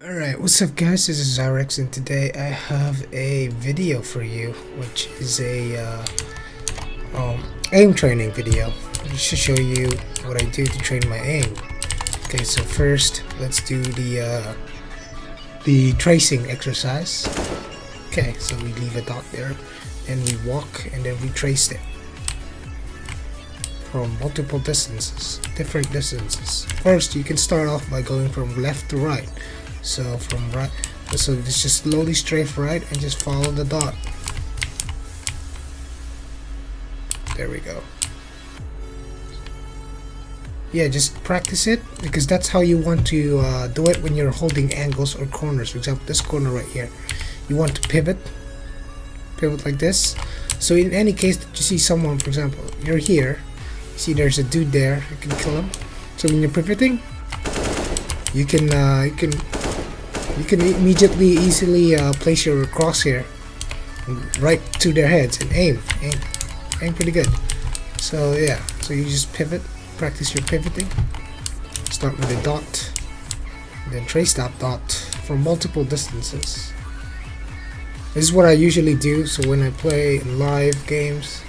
Alright, what's up guys, this is Zyrex and today I have a video for you which is a aim training video. Just to show you what I do to train my aim. Okay, so first let's do the tracing exercise. Okay, so we leave a dot there and we walk and then we trace it from multiple distances, different distances. First you can start off by going from left to right. So from right, so it's just slowly strafe right and just follow the dot. There we go. Yeah, just practice it because that's how you want to do it when you're holding angles or corners. For example, this corner right here, you want to pivot like this. So in any case that you see someone, for example, you're here, see there's a dude there, you can kill him. So when you're pivoting, you can immediately easily place your crosshair right to their heads and aim pretty good. So yeah, so you just pivot, practice your pivoting, start with a dot, then trace that dot from multiple distances. This is what I usually do, so when I play live games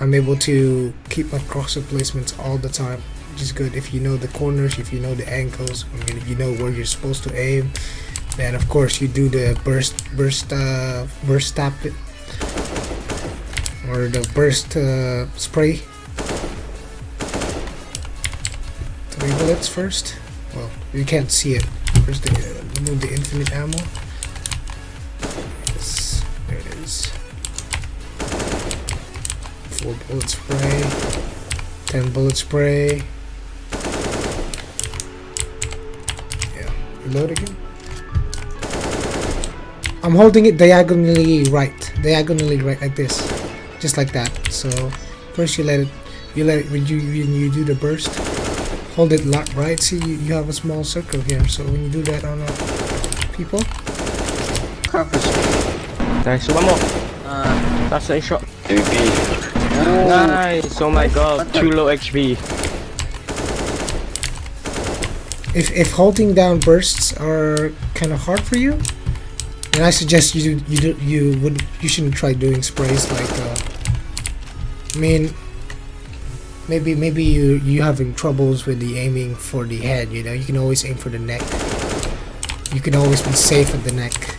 I'm able to keep my crosshair placements all the time, which is good if you know the corners, if you know the angles, you know where you're supposed to aim. Then of course you do the burst tap it, or the burst spray. 3 bullets first. Well, you can't see it. First, remove the infinite ammo. Yes, there it is. 4 bullet spray. 10 bullet spray. Reload again. I'm holding it diagonally right like this, just like that. So first you let it when you do the burst, hold it right. See, you have a small circle here, so when you do that on people, nice, one more. That's a shot. Nice. Oh my god, too low HP. If holding down bursts are kind of hard for you, then I suggest you shouldn't try doing sprays. Like I mean, maybe you having troubles with the aiming for the head. You know, you can always aim for the neck. You can always be safe at the neck.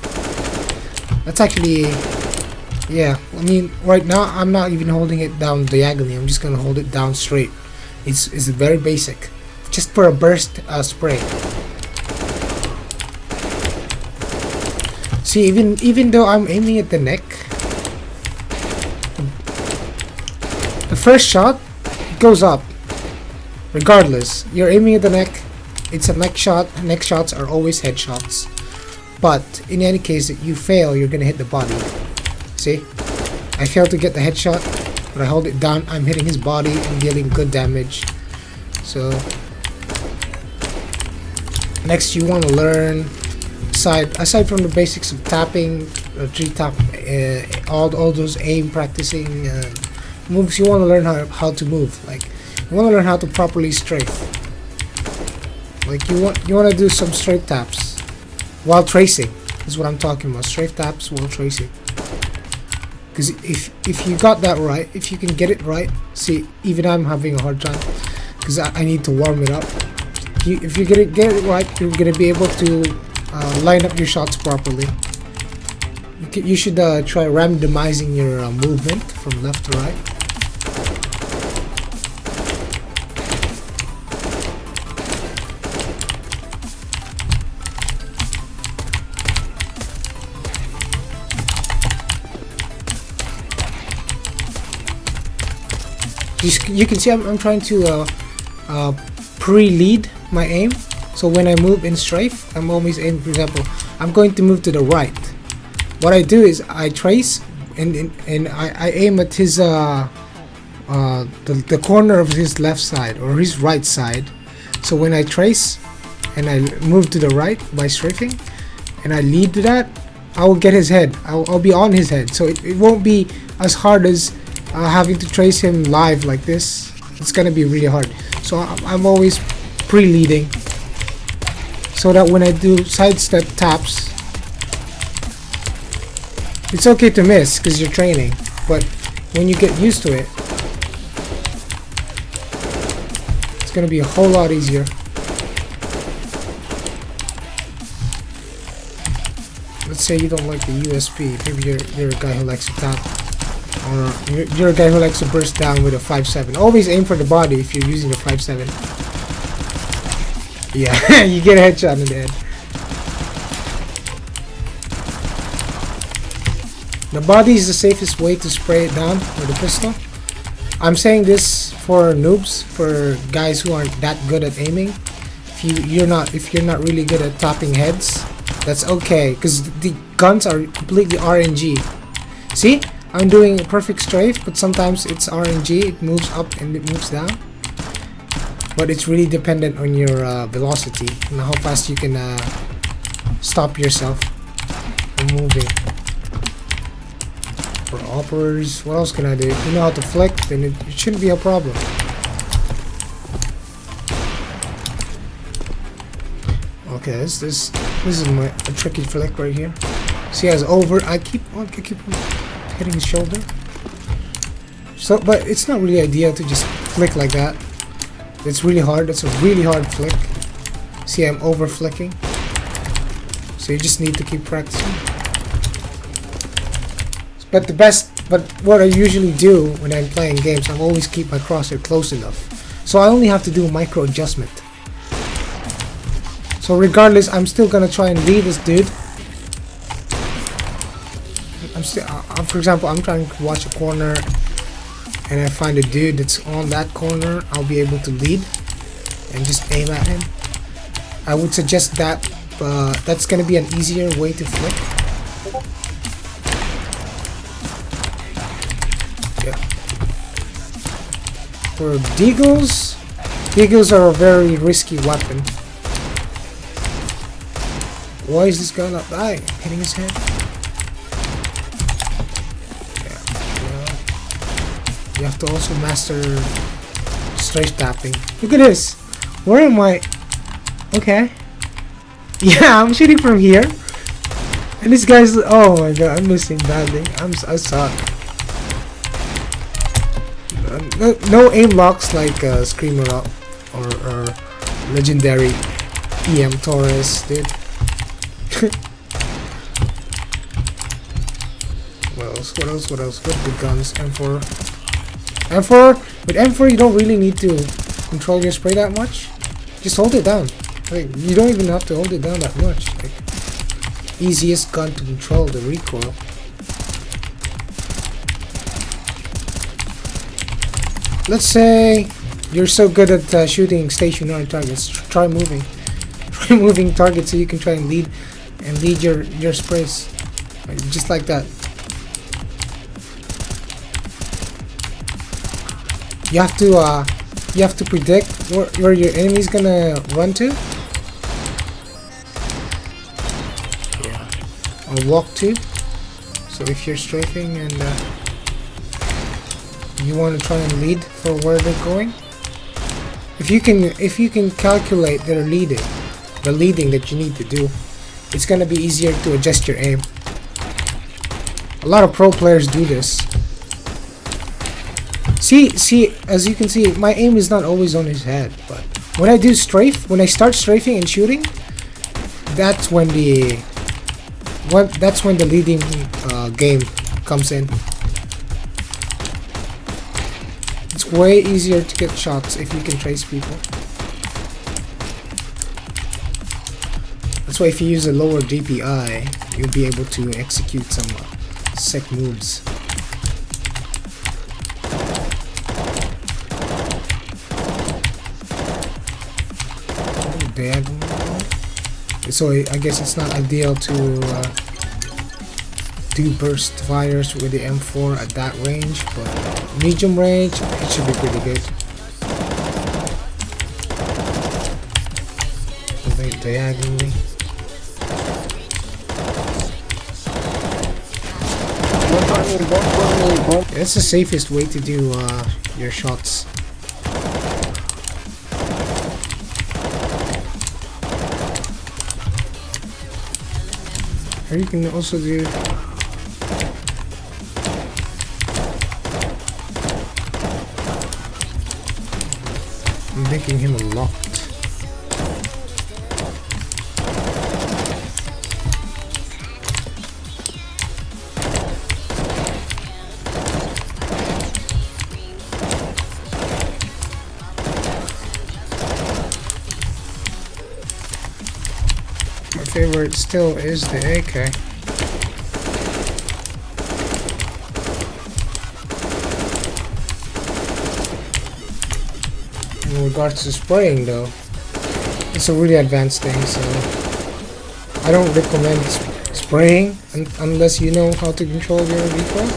That's actually, yeah. I mean, right now I'm not even holding it down diagonally. I'm just gonna hold it down straight. It's very basic. Just for a burst spray. See, even though I'm aiming at the neck, the first shot goes up. Regardless, you're aiming at the neck. It's a neck shot. Neck shots are always headshots. But in any case that you fail, you're gonna hit the body. See, I failed to get the headshot, but I hold it down. I'm hitting his body and dealing good damage. So. Next, you want to learn, aside from the basics of tapping, tree tap, all those aim practicing moves. You want to learn how to move. Like, you want to learn how to properly strafe. Like you want to do some strafe taps while tracing. This is what I'm talking about. Strafe taps while tracing. Because if you got that right, if you can get it right, see, even I'm having a hard time because I need to warm it up. If you're gonna get it right, you're gonna be able to line up your shots properly. You should try randomizing your movement from left to right. You can see I'm trying to pre-lead my aim, so when I move in strafe, I'm always aiming. For example, I'm going to move to the right. What I do is I trace and I aim at his the corner of his left side or his right side. So when I trace and I move to the right by strafing and I lead to that, I will get his head. I'll be on his head, so it won't be as hard as having to trace him live like this. It's gonna be really hard. So I'm always pre-leading. so that when I do sidestep taps, it's okay to miss because you're training, but when you get used to it, it's gonna be a whole lot easier. Let's say you don't like the USP. Maybe you're a guy who likes to tap, or you're a guy who likes to burst down with a 5.7. Always aim for the body if you're using the 5.7. Yeah, you get a headshot in the head. The body is the safest way to spray it down with a pistol. I'm saying this for noobs, for guys who aren't that good at aiming. If you're not really good at topping heads, that's okay, because the guns are completely RNG. See, I'm doing a perfect strafe, but sometimes it's RNG. It moves up and it moves down. But it's really dependent on your velocity and how fast you can stop yourself from moving. For operators, what else can I do? If you know how to flick, then it shouldn't be a problem. Okay, this is a tricky flick right here. See, as over, I keep on hitting his shoulder. So, but it's not really ideal to just flick like that. It's really hard. It's a really hard flick. See, I'm over flicking. So you just need to keep practicing. But what I usually do when I'm playing games, I always keep my crosshair close enough. So I only have to do a micro adjustment. So regardless, I'm still gonna try and lead this dude. For example, I'm trying to watch a corner, and I find a dude that's on that corner. I'll be able to lead and just aim at him. I would suggest that that's gonna be an easier way to flick. Yeah. For deagles are a very risky weapon. Why is this guy not dying? Hitting his head? Yeah. You have to also master strafe tapping. Look at this. Where am I? Okay. Yeah, I'm shooting from here. And this guy's... Oh my god, I'm missing badly. I suck. No aim locks like Screamer Up or legendary EM Torres, dude. What else? What good guns? M4. With M4 you don't really need to control your spray that much. Just hold it down. Like, you don't even have to hold it down that much. Like, easiest gun to control the recoil. Let's say you're so good at shooting stationary targets. Try moving. Try moving targets so you can try and lead your sprays, like, just like that. You have to predict where your enemy's gonna run to. Yeah. Or walk to. So if you're strafing and you want to try and lead for where they're going, if you can calculate the leading that you need to do, it's gonna be easier to adjust your aim. A lot of pro players do this. See, as you can see, my aim is not always on his head, but when I do strafe, when I start strafing and shooting, that's when the leading game comes in. It's way easier to get shots if you can trace people. That's why if you use a lower DPI, you'll be able to execute some sick moves. So I guess it's not ideal to do burst fires with the M4 at that range, but medium range, it should be pretty good. Diagonally. That's the safest way to do your shots. Or you can also do... I'm making him locked. My favorite still is the AK. In regards to spraying though, it's a really advanced thing, so I don't recommend spraying unless you know how to control your recoil.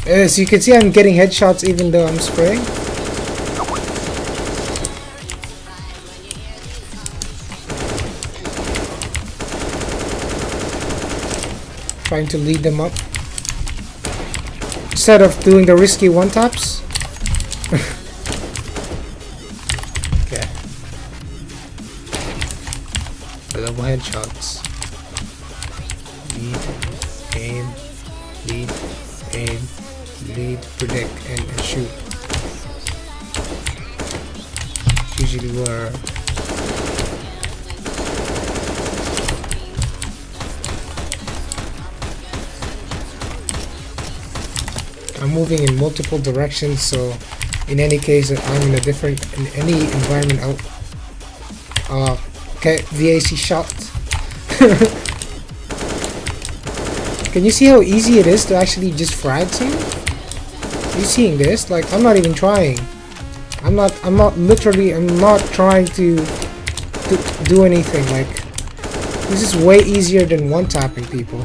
As you can see, I'm getting headshots even though I'm spraying. Trying to lead them up instead of doing the risky one taps. Okay. Double headshots. Lead, aim, lead, aim, lead, predict, and shoot. Usually where I'm moving in multiple directions, so in any case I'm in any environment out. Okay, VAC shot. Can you see how easy it is to actually just frag someone? You seeing this? Like, I'm not even trying. I'm not trying to do anything. Like, this is way easier than one tapping people.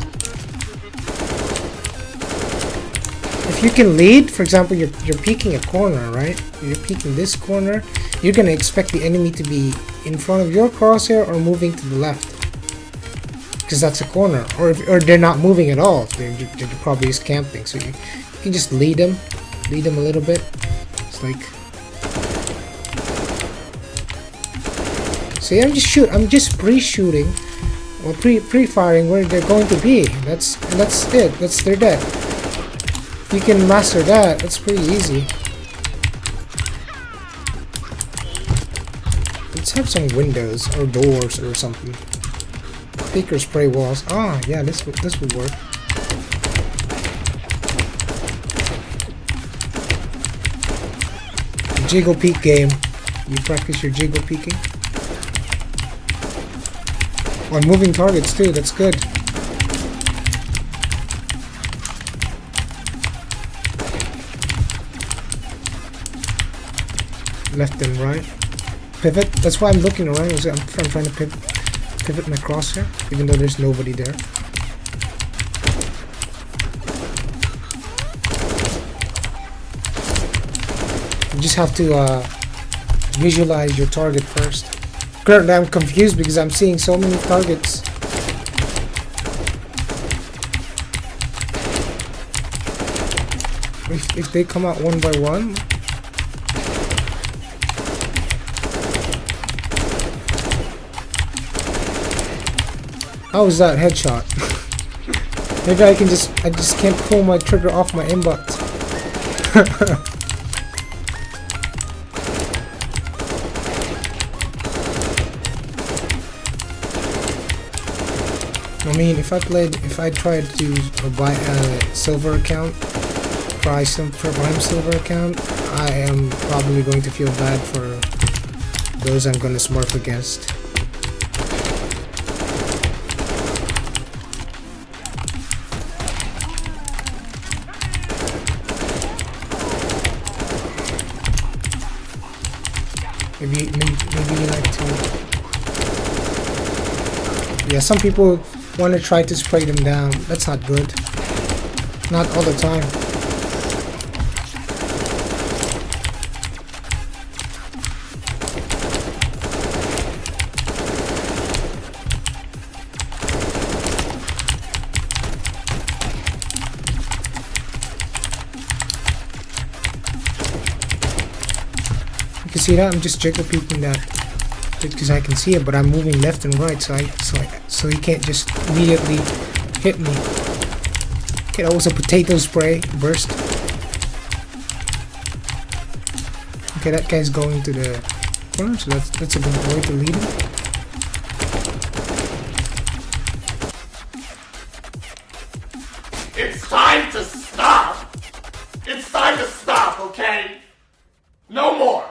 If you can lead, for example, you're peeking a corner, right? You're peeking this corner. You're gonna expect the enemy to be in front of your crosshair or moving to the left, because that's a corner. Or they're not moving at all. They're probably just camping. So you can just lead them a little bit. It's like, see, I'm just pre-shooting or pre-firing where they're going to be. That's it. They're dead. If you can master that, that's pretty easy. Let's have some windows or doors or something. Peek or spray walls. Ah, yeah, this would work. Jiggle peek game. You practice your jiggle peeking. On moving targets too. That's good. Left and right. Pivot. That's why I'm looking around. I'm trying to pivot my crosshair, even though there's nobody there. You just have to visualize your target first. Currently, I'm confused because I'm seeing so many targets. If they come out one by one. How is that headshot? Maybe I just can't pull my trigger off my aimbot. I mean, if I tried to buy a silver account, Prime silver account, I am probably going to feel bad for those I'm gonna smurf against. Maybe you like to. Yeah, some people want to try to spray them down. That's not good. Not all the time. You can see that I'm just trigger peeking that because I can see it, but I'm moving left and right, so he can't just immediately hit me. Okay, that was a potato spray burst. Okay, that guy's going to the corner, so that's a good way to lead him. It's time to stop! It's time to stop, okay? No more!